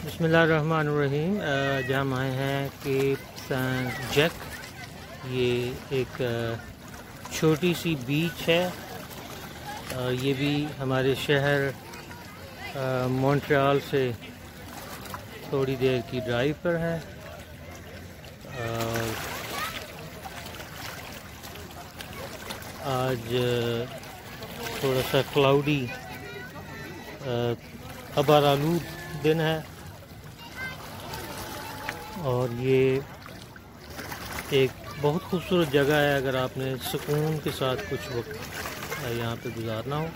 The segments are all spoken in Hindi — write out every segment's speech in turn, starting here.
बिस्मिल्लाहिर्रहमानिर्रहीम। जहाँ हम आए हैं केप सैन जैक। ये एक छोटी सी बीच है। ये भी हमारे शहर मॉन्ट्रियल से थोड़ी देर की ड्राइव पर है। आज थोड़ा सा क्लाउडी अबारालूद दिन है और ये एक बहुत खूबसूरत जगह है अगर आपने सुकून के साथ कुछ वक्त यहाँ पे गुजारना हो।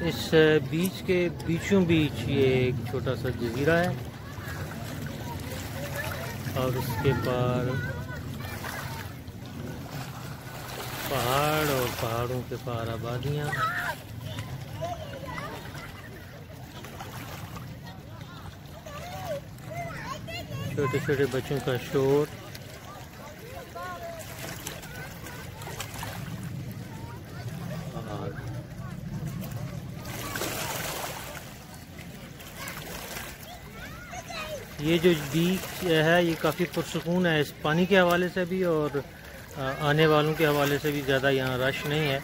इस बीच के बीचों बीच ये एक छोटा सा जजीरा है और उसके पार पहाड़ और पहाड़ों के पार आबादियाँ। छोटे छोटे बच्चों का शोर। और ये जो बीच है ये काफ़ी पुरसुकून है इस पानी के हवाले से भी और आने वालों के हवाले से भी। ज़्यादा यहाँ रश नहीं है,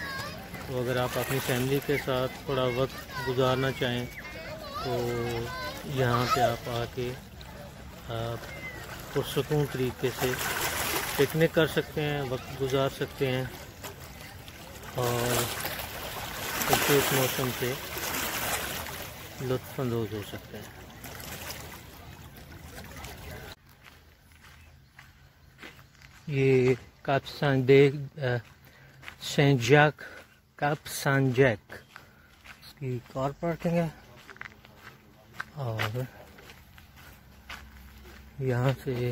तो अगर आप अपनी फैमिली के साथ थोड़ा वक्त गुजारना चाहें तो यहाँ पे आप आके पुरसुकून तरीके से पिकनिक कर सकते हैं, वक्त गुजार सकते हैं और खूबसूरत मौसम से लुत्फ़अंदोज़ हो सकते हैं। ये केप सैन जैक इसकी कार पार्किंग है और यहाँ से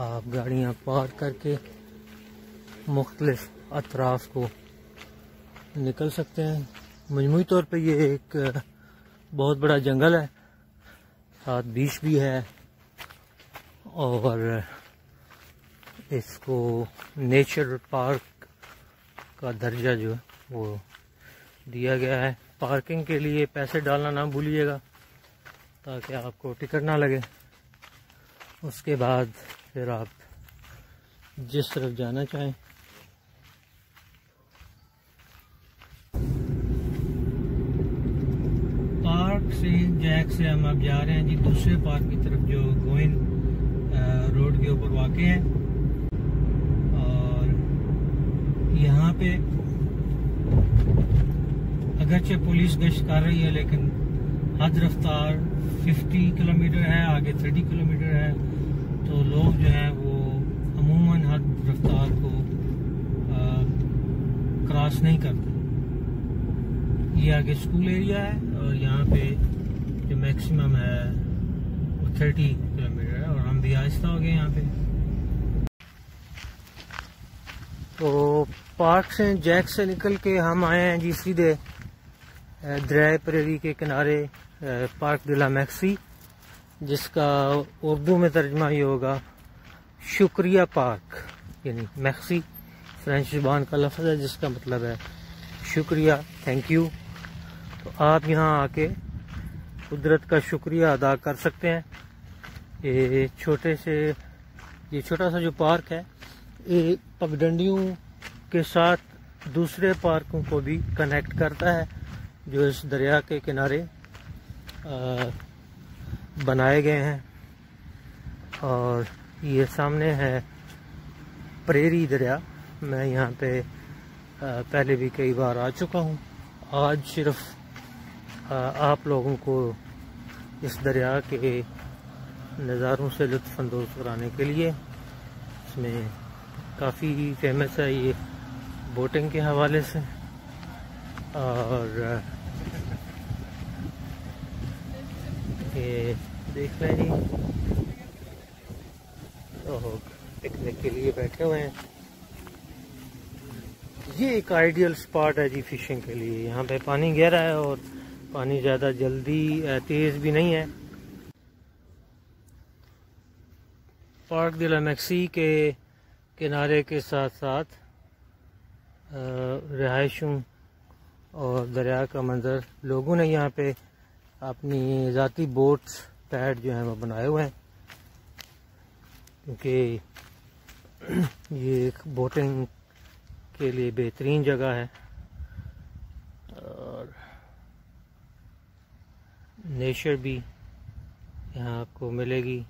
आप गाड़ियाँ पार्क करके मुख्तलिफ अतराफ को निकल सकते हैं। मजमूई तौर पे ये एक बहुत बड़ा जंगल है, साथ बीच भी है और इसको नेचर पार्क का दर्जा जो है वो दिया गया है। पार्किंग के लिए पैसे डालना ना भूलिएगा ताकि आपको टिकट ना लगे। उसके बाद फिर आप जिस तरफ जाना चाहें। पार्क सैन जैक से हम अब जा रहे हैं जी दूसरे पार्क की तरफ जो गोइन रोड के ऊपर वाक़ है। और यहाँ पे अगरचे पुलिस गश्त कर रही है लेकिन हद रफ्तार 50 किलोमीटर है, आगे 30 किलोमीटर है, तो लोग जो हैं वो अमूमन हद रफ्तार को क्रॉस नहीं करते। ये आगे स्कूल एरिया है और यहाँ पे जो मैक्सिमम है वो 30 किलोमीटर है और हम भी आहिस्ता हो गए यहाँ पे। तो पार्क सैन जैक से निकल के हम आए हैं जी सीधे दरिया प्रेरी के किनारे पार्क दे ला मैक्सी, जिसका उर्दू में तर्जमा ये होगा शुक्रिया पार्क। यानी मैक्सी फ्रेंच ज़ुबान का लफ्ज़ है जिसका मतलब है शुक्रिया, थैंक यू। तो आप यहाँ आके कुदरत का शुक्रिया अदा कर सकते हैं। ये छोटा सा जो पार्क है ये पगडंडियों के साथ दूसरे पार्कों को भी कनेक्ट करता है जो इस दरिया के किनारे बनाए गए हैं। और ये सामने है प्रेरी दरिया। मैं यहाँ पे पहले भी कई बार आ चुका हूँ। आज सिर्फ आप लोगों को इस दरिया के नज़ारों से लुत्फ़अंदोज़ कराने के लिए। इसमें काफ़ी फेमस है ये बोटिंग के हवाले से और ये देख रहे हैं तो पिकनिक के लिए बैठे हुए हैं। ये एक आइडियल स्पॉट है जी फिशिंग के लिए। यहाँ पे पानी गहरा है और पानी ज़्यादा जल्दी तेज़ भी नहीं है। पार्क दे ला मैक्सी के किनारे के साथ साथ रिहायशों और दरिया का मंज़र। लोगों ने यहाँ पे अपनी ज़ाती बोट्स पैड जो हैं वो बनाए हुए हैं, क्योंकि ये एक बोटिंग के लिए बेहतरीन जगह है और नेचर भी यहाँ आपको मिलेगी।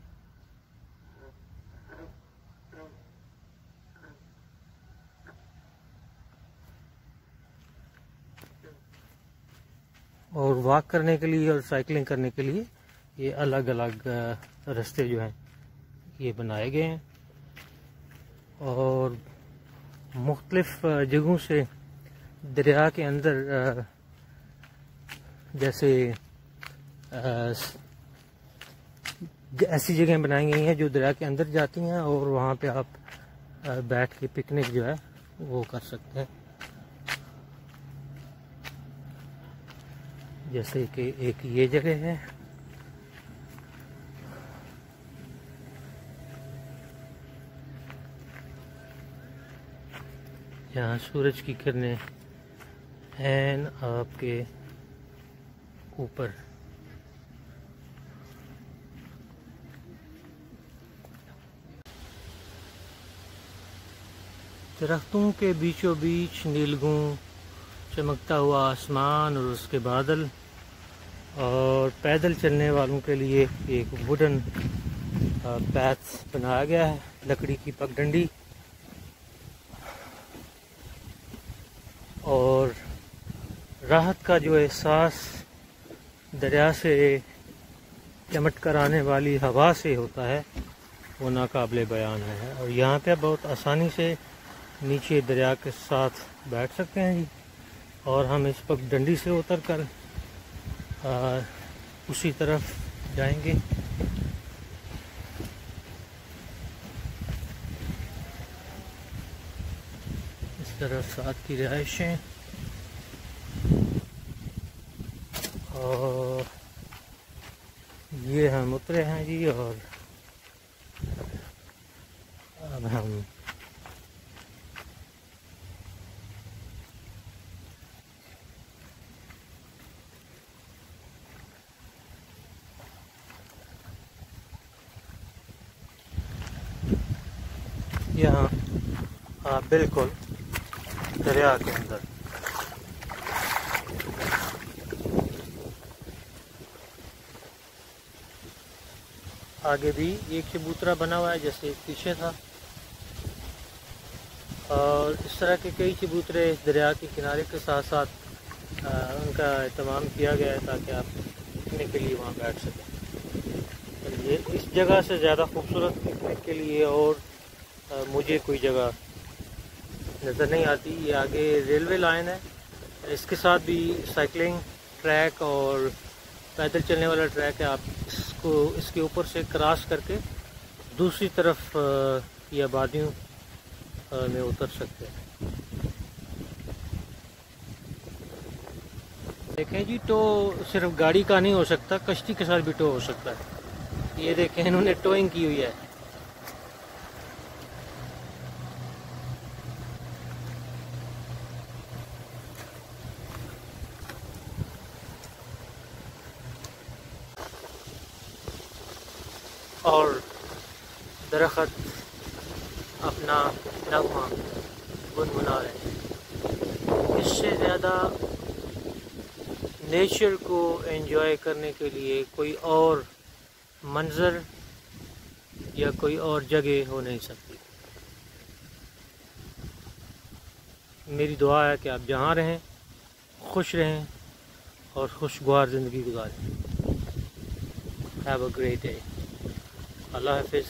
और वॉक करने के लिए और साइकिलिंग करने के लिए ये अलग अलग रास्ते जो हैं ये बनाए गए हैं और मुख्तलिफ जगहों से दरिया के अंदर जैसे ऐसी जगह बनाई गई हैं जो दरिया के अंदर जाती हैं और वहाँ पे आप बैठ के पिकनिक जो है वो कर सकते हैं। जैसे कि एक ये जगह है, यहाँ सूरज की किरणें हैं आपके ऊपर। दरख्तों के बीचों बीच नीलगूं, चमकता हुआ आसमान और उसके बादल, और पैदल चलने वालों के लिए एक वुडन पैथ बनाया गया है, लकड़ी की पगडंडी। और राहत का जो एहसास दरिया से चमट कर आने वाली हवा से होता है वो नाकाबिले बयान है। और यहाँ पे बहुत आसानी से नीचे दरिया के साथ बैठ सकते हैं जी। और हम इस पगडंडी से उतर कर उसी तरफ जाएंगे। इस तरफ साथ की रिहाइशें और ये हम उतरे हैं जी। और अब हम यहाँ बिल्कुल दरिया के अंदर। आगे भी एक चबूतरा बना हुआ है जैसे पीछे था, और इस तरह के कई चबूतरे दरिया के किनारे के साथ साथ उनका एहतमाम किया गया है ताकि आप पिकनिक के लिए वहाँ बैठ सकें। ये इस जगह से ज़्यादा खूबसूरत पिकनिक के लिए और मुझे कोई जगह नज़र नहीं आती। ये आगे रेलवे लाइन है, इसके साथ भी साइकिलिंग ट्रैक और पैदल चलने वाला ट्रैक है। आप इसको इसके ऊपर से क्रॉस करके दूसरी तरफ या आबादियों में उतर सकते हैं। देखें जी, टो सिर्फ गाड़ी का नहीं हो सकता, कश्ती के साथ भी टो हो सकता है। ये देखें, इन्होंने टोइंग की हुई है। और दरख्त अपना नगमा गुनगुना रहे हैं। इससे ज़्यादा नेचर को एंजॉय करने के लिए कोई और मंज़र या कोई और जगह हो नहीं सकती। मेरी दुआ है कि आप जहाँ रहें खुश रहें और खुशगवार ज़िंदगी गुजारें। Have a great day. अल्लाह हाफ़िज़।